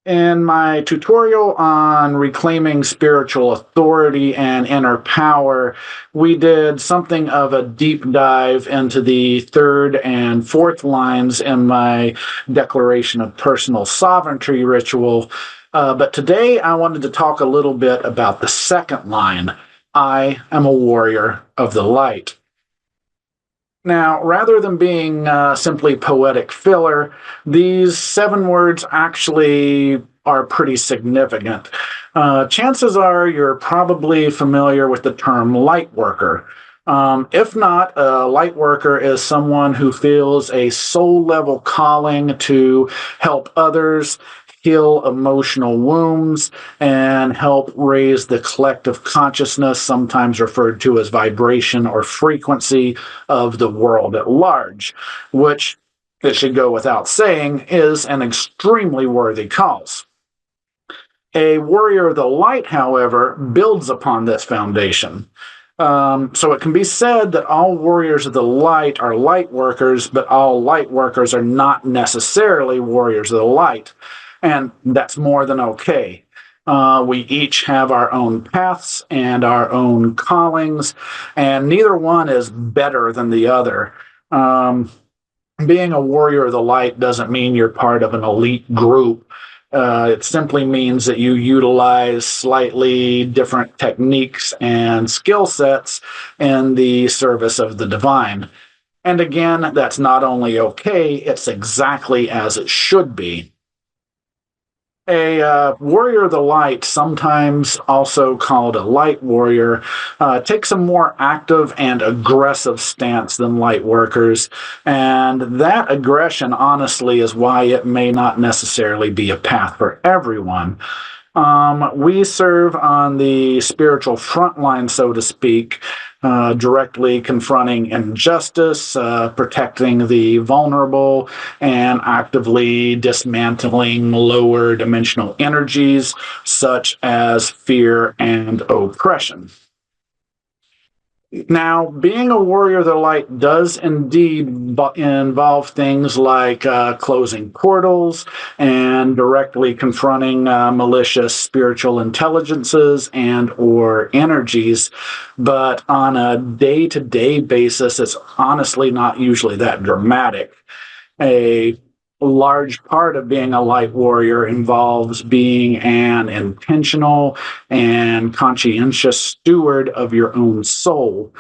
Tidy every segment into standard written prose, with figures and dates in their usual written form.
In my tutorial on reclaiming spiritual authority and inner power, we did something of a deep dive into the third and fourth lines in my declaration of personal sovereignty ritual. But today I wanted to talk a little bit about the second line: I am a warrior of the light. Now, rather than being simply poetic filler, these 7 words actually are pretty significant. Chances are you're probably familiar with the term lightworker. If not, a lightworker is someone who feels a soul level calling to help others heal emotional wounds and help raise the collective consciousness, sometimes referred to as vibration or frequency, of the world at large, which, it should go without saying, is an extremely worthy cause. A warrior of the light, however, builds upon this foundation. So it can be said that all warriors of the light are light workers, but all light workers are not necessarily warriors of the light. And that's more than okay. We each have our own paths and our own callings, and neither one is better than the other. Being a warrior of the light doesn't mean you're part of an elite group. It simply means that you utilize slightly different techniques and skill sets in the service of the divine. And again, that's not only okay, it's exactly as it should be. A warrior of the light, sometimes also called a light warrior, takes a more active and aggressive stance than light workers, and that aggression, honestly, is why it may not necessarily be a path for everyone. We serve on the spiritual front line, so to speak, directly confronting injustice, protecting the vulnerable, and actively dismantling lower dimensional energies such as fear and oppression. Now, being a warrior of the light does indeed involve things like closing portals and directly confronting malicious spiritual intelligences and or energies, but on a day-to-day basis, it's honestly not usually that dramatic. A large part of being a light warrior involves being an intentional and conscientious steward of your own soul.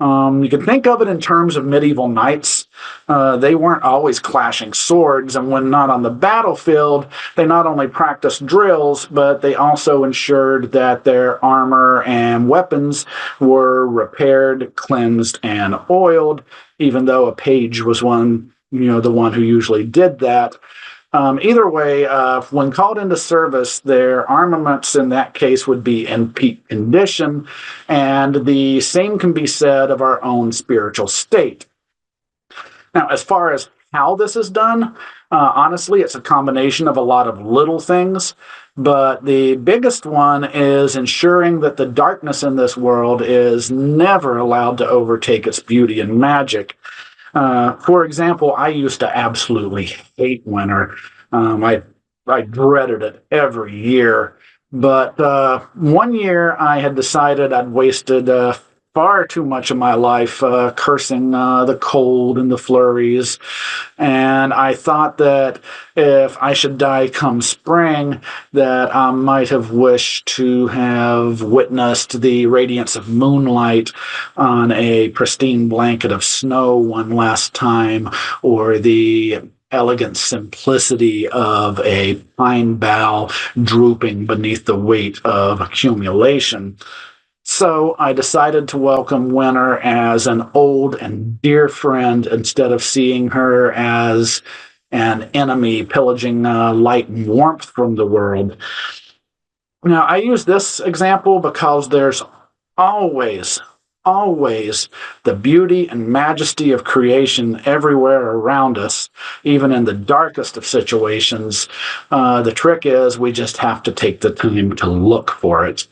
You can think of it in terms of medieval knights. They weren't always clashing swords, and when not on the battlefield, they not only practiced drills, but they also ensured that their armor and weapons were repaired, cleansed, and oiled, even though a page was the one who usually did that. Either way, when called into service, their armaments in that case would be in peak condition, and the same can be said of our own spiritual state. Now, as far as how this is done, honestly, it's a combination of a lot of little things, but the biggest one is ensuring that the darkness in this world is never allowed to overtake its beauty and magic. For example, I used to absolutely hate winter. I dreaded it every year. But one year I had decided I'd wasted far too much of my life cursing the cold and the flurries. And I thought that if I should die come spring, that I might have wished to have witnessed the radiance of moonlight on a pristine blanket of snow one last time, or the elegant simplicity of a pine bough drooping beneath the weight of accumulation. So I decided to welcome winter as an old and dear friend instead of seeing her as an enemy pillaging light and warmth from the world. Now, I use this example because there's always the beauty and majesty of creation everywhere around us, even in the darkest of situations. The trick is we just have to take the time to look for it.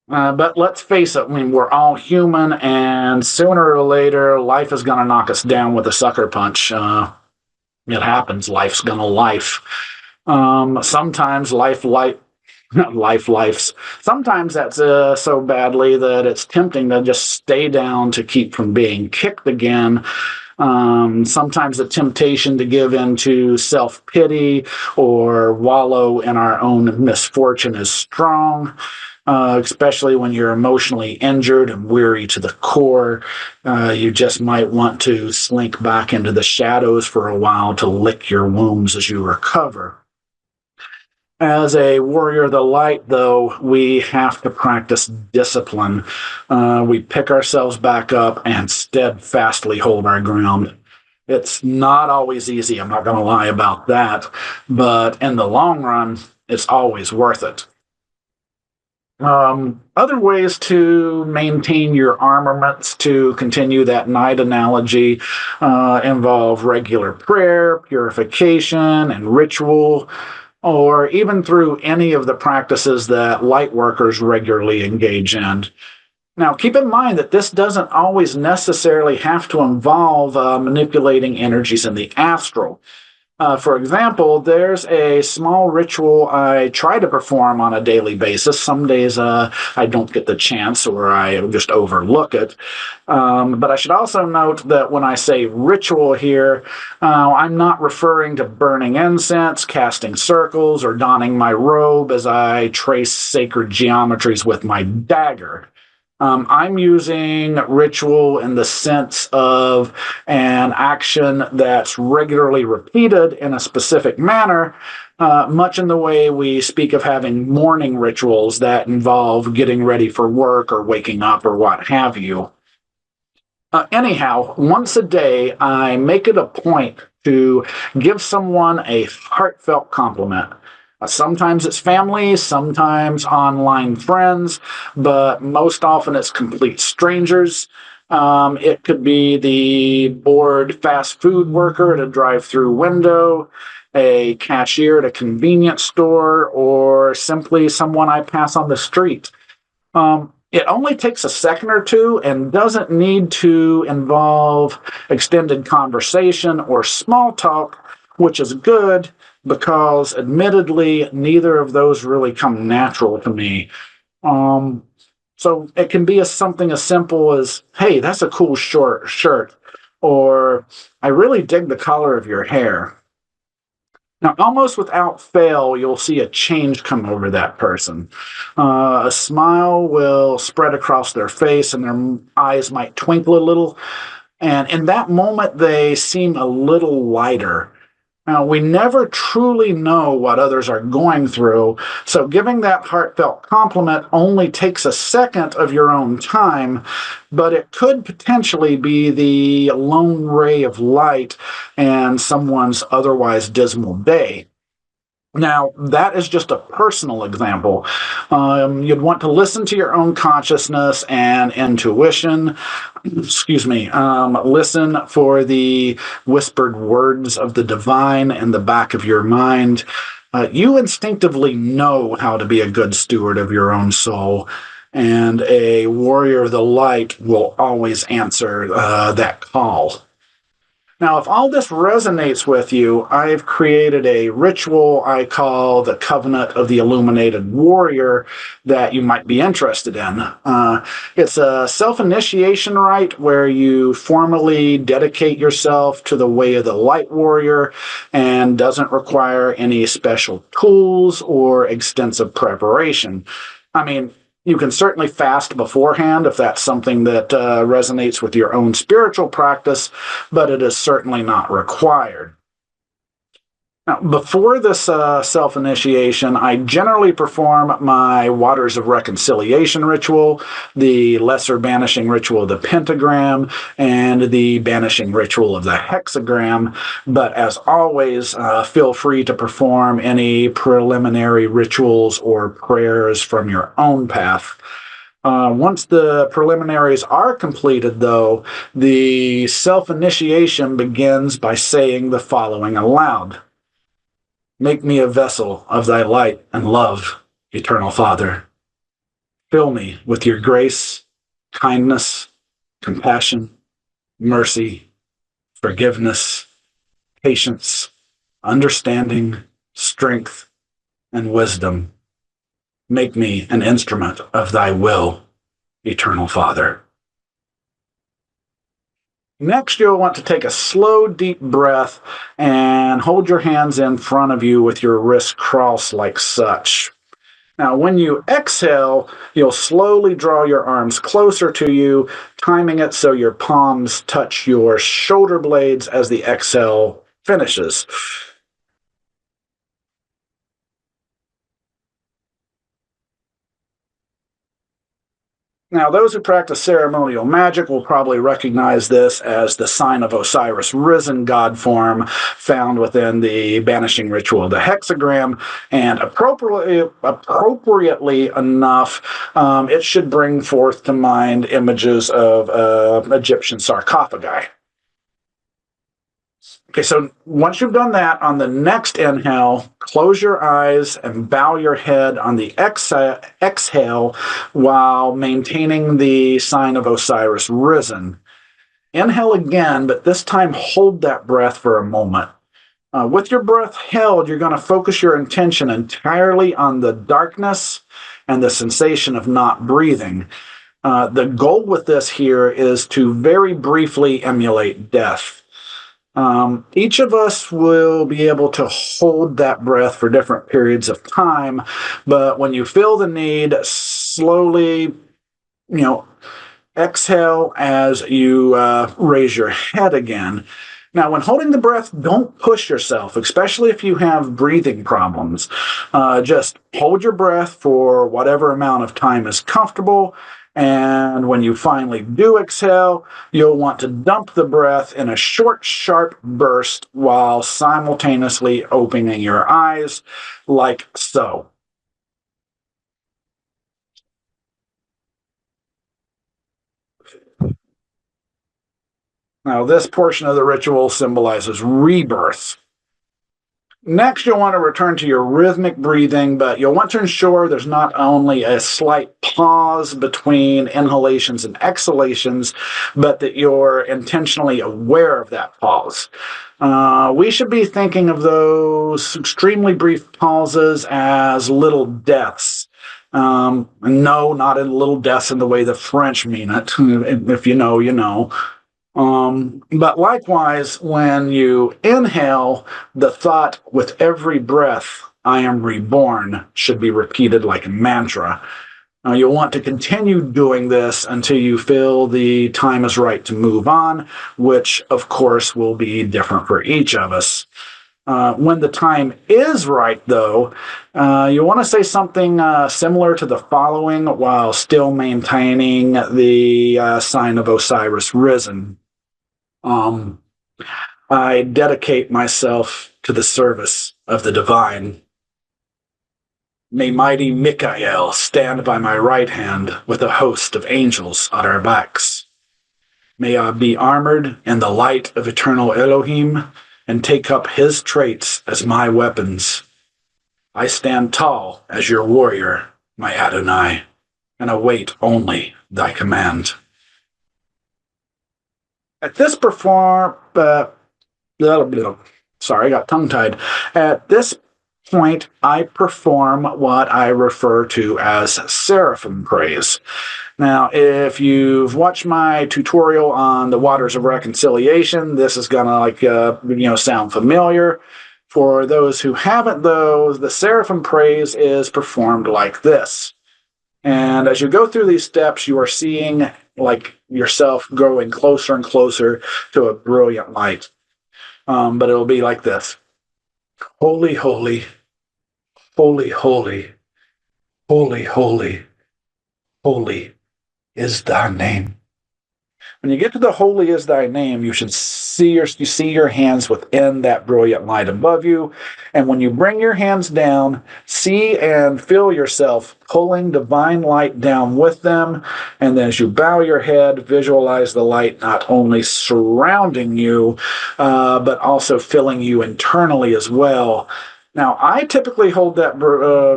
But let's face it, we're all human, and sooner or later, life is going to knock us down with a sucker punch. It happens. Life's going to life. Sometimes lifes. Sometimes that's so badly that it's tempting to just stay down to keep from being kicked again. Sometimes the temptation to give in to self pity or wallow in our own misfortune is strong. Especially when you're emotionally injured and weary to the core. You just might want to slink back into the shadows for a while to lick your wounds as you recover. As a warrior of the light, though, we have to practice discipline. We pick ourselves back up and steadfastly hold our ground. It's not always easy, I'm not going to lie about that, but in the long run, it's always worth it. Other ways to maintain your armaments, to continue that knight analogy, involve regular prayer, purification, and ritual, or even through any of the practices that lightworkers regularly engage in. Now, keep in mind that this doesn't always necessarily have to involve manipulating energies in the astral. For example, there's a small ritual I try to perform on a daily basis. Some days I don't get the chance or I just overlook it. But I should also note that when I say ritual here, I'm not referring to burning incense, casting circles, or donning my robe as I trace sacred geometries with my dagger. I'm using ritual in the sense of an action that's regularly repeated in a specific manner, much in the way we speak of having morning rituals that involve getting ready for work or waking up or what have you. Anyhow, once a day, I make it a point to give someone a heartfelt compliment. Sometimes it's family, sometimes online friends, but most often it's complete strangers. It could be the bored fast food worker at a drive-through window, a cashier at a convenience store, or simply someone I pass on the street. It only takes a second or two and doesn't need to involve extended conversation or small talk, which is good because admittedly, neither of those really come natural to me. So it can be something as simple as, hey, that's a cool short shirt, or I really dig the color of your hair. Now, almost without fail, you'll see a change come over that person. A smile will spread across their face and their eyes might twinkle a little. And in that moment, they seem a little lighter. Now, we never truly know what others are going through, so giving that heartfelt compliment only takes a second of your own time, but it could potentially be the lone ray of light in someone's otherwise dismal day. Now, that is just a personal example. You'd want to listen to your own consciousness and intuition. Excuse me. Listen for the whispered words of the divine in the back of your mind. You instinctively know how to be a good steward of your own soul, and a warrior of the light will always answer that call. Now, if all this resonates with you, I've created a ritual I call the Covenant of the Illuminated Warrior that you might be interested in. It's a self-initiation rite where you formally dedicate yourself to the way of the Lightwarrior and doesn't require any special tools or extensive preparation. I mean, you can certainly fast beforehand if that's something that resonates with your own spiritual practice, but it is certainly not required. Now, before this self-initiation, I generally perform my Waters of Reconciliation ritual, the Lesser Banishing Ritual of the Pentagram, and the Banishing Ritual of the Hexagram. But as always, feel free to perform any preliminary rituals or prayers from your own path. Once the preliminaries are completed, though, the self-initiation begins by saying the following aloud. Make me a vessel of thy light and love, eternal Father. Fill me with your grace, kindness, compassion, mercy, forgiveness, patience, understanding, strength, and wisdom. Make me an instrument of thy will, eternal Father. Next, you'll want to take a slow, deep breath and hold your hands in front of you with your wrists crossed like such. Now, when you exhale, you'll slowly draw your arms closer to you, timing it so your palms touch your shoulder blades as the exhale finishes. Now, those who practice ceremonial magic will probably recognize this as the sign of Osiris risen god form found within the banishing ritual of the hexagram, and appropriately enough, it should bring forth to mind images of Egyptian sarcophagi. Okay, so once you've done that, on the next inhale, close your eyes and bow your head on the exhale while maintaining the sign of Osiris risen. Inhale again, but this time hold that breath for a moment. With your breath held, you're going to focus your intention entirely on the darkness and the sensation of not breathing. The goal with this here is to very briefly emulate death. Each of us will be able to hold that breath for different periods of time, but when you feel the need, slowly, exhale as you raise your head again. Now, when holding the breath, don't push yourself, especially if you have breathing problems. Just hold your breath for whatever amount of time is comfortable. And when you finally do exhale, you'll want to dump the breath in a short, sharp burst while simultaneously opening your eyes, like so. Now, this portion of the ritual symbolizes rebirth. Next, you'll want to return to your rhythmic breathing, but you'll want to ensure there's not only a slight pause between inhalations and exhalations, but that you're intentionally aware of that pause. We should be thinking of those extremely brief pauses as little deaths. No, not in little deaths in the way the French mean it. If you know, you know. But likewise, when you inhale, the thought with every breath, I am reborn, should be repeated like a mantra. You'll want to continue doing this until you feel the time is right to move on, which, of course, will be different for each of us. When the time is right, though, you want to say something similar to the following while still maintaining the sign of Osiris risen. I dedicate myself to the service of the divine. May mighty Michael stand by my right hand with a host of angels on our backs. May I be armored in the light of eternal Elohim and take up his traits as my weapons. I stand tall as your warrior, my Adonai, and await only thy command. At this sorry, I got tongue-tied. At this point, I perform what I refer to as seraphim praise. Now, if you've watched my tutorial on the waters of reconciliation, this is gonna sound familiar. For those who haven't, though, the seraphim praise is performed like this. And as you go through these steps, you are seeing like yourself growing closer and closer to a brilliant light. But it'll be like this. Holy, holy, holy, holy, holy, holy, holy is thy name. When you get to the holy is thy name, you should see your hands within that brilliant light above you. And when you bring your hands down, see and feel yourself pulling divine light down with them. And then as you bow your head, visualize the light not only surrounding you, but also filling you internally as well. Now, I typically hold that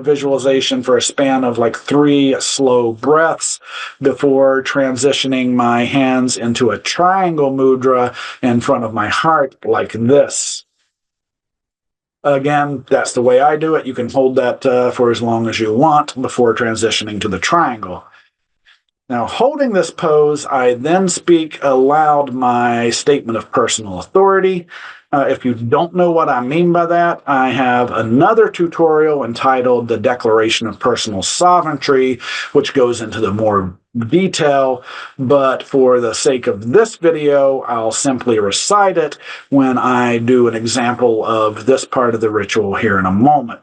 visualization for a span of like 3 slow breaths before transitioning my hands into a triangle mudra in front of my heart like this. Again, that's the way I do it. You can hold that for as long as you want before transitioning to the triangle. Now, holding this pose, I then speak aloud my statement of personal authority. If you don't know what I mean by that, I have another tutorial entitled The Declaration of Personal Sovereignty, which goes into the more detail, but for the sake of this video, I'll simply recite it when I do an example of this part of the ritual here in a moment.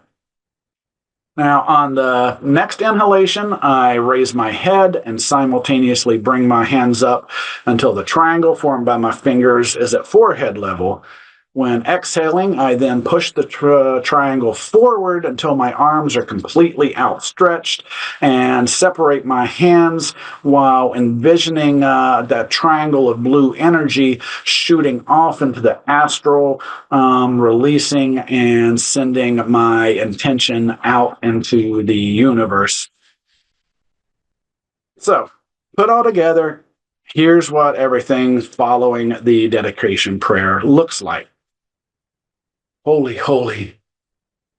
Now, on the next inhalation, I raise my head and simultaneously bring my hands up until the triangle formed by my fingers is at forehead level. When exhaling, I then push the triangle forward until my arms are completely outstretched and separate my hands while envisioning that triangle of blue energy shooting off into the astral, releasing and sending my intention out into the universe. So, put all together, here's what everything following the dedication prayer looks like. Holy, holy,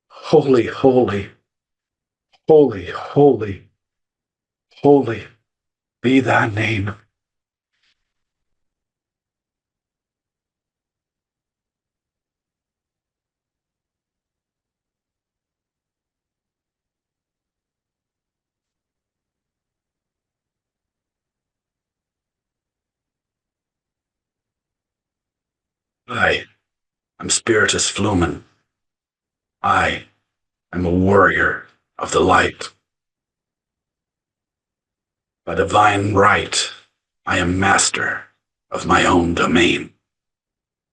holy, holy, holy, holy, holy be thy name. I am Spiritus Flumen. I am a warrior of the light. By divine right, I am master of my own domain.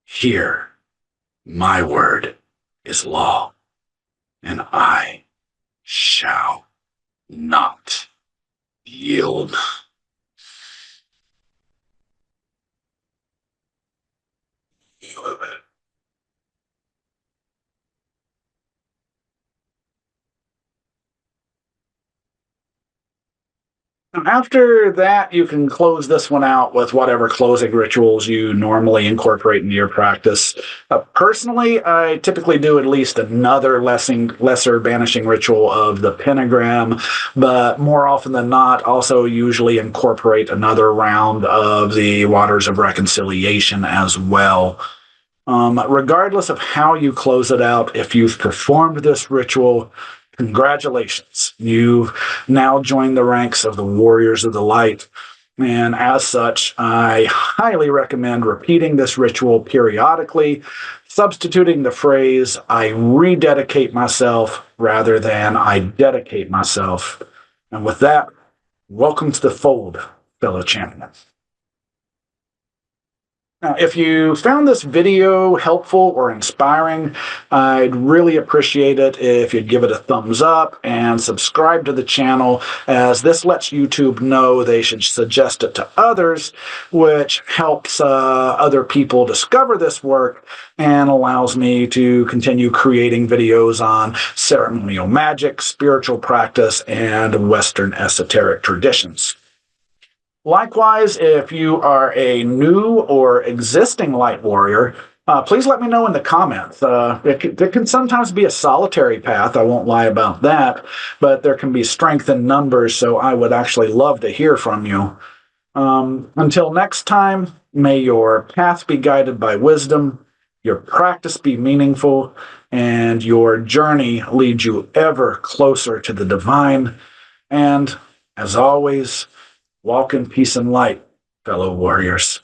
Here, my word is law, and I shall not yield. After that, you can close this one out with whatever closing rituals you normally incorporate into your practice. Personally, I typically do at least another lesser banishing ritual of the pentagram, but more often than not, also usually incorporate another round of the Waters of Reconciliation as well. Regardless of how you close it out, if you've performed this ritual, congratulations. You've now joined the ranks of the Warriors of the Light. And as such, I highly recommend repeating this ritual periodically, substituting the phrase, I rededicate myself, rather than I dedicate myself. And with that, welcome to the fold, fellow champions. Now, if you found this video helpful or inspiring, I'd really appreciate it if you'd give it a thumbs up and subscribe to the channel, as this lets YouTube know they should suggest it to others, which helps other people discover this work and allows me to continue creating videos on ceremonial magic, spiritual practice, and Western esoteric traditions. Likewise, if you are a new or existing light warrior, please let me know in the comments. There can sometimes be a solitary path, I won't lie about that, but there can be strength in numbers, so I would actually love to hear from you. Until next time, may your path be guided by wisdom, your practice be meaningful, and your journey lead you ever closer to the divine. And, as always, walk in peace and light, fellow warriors.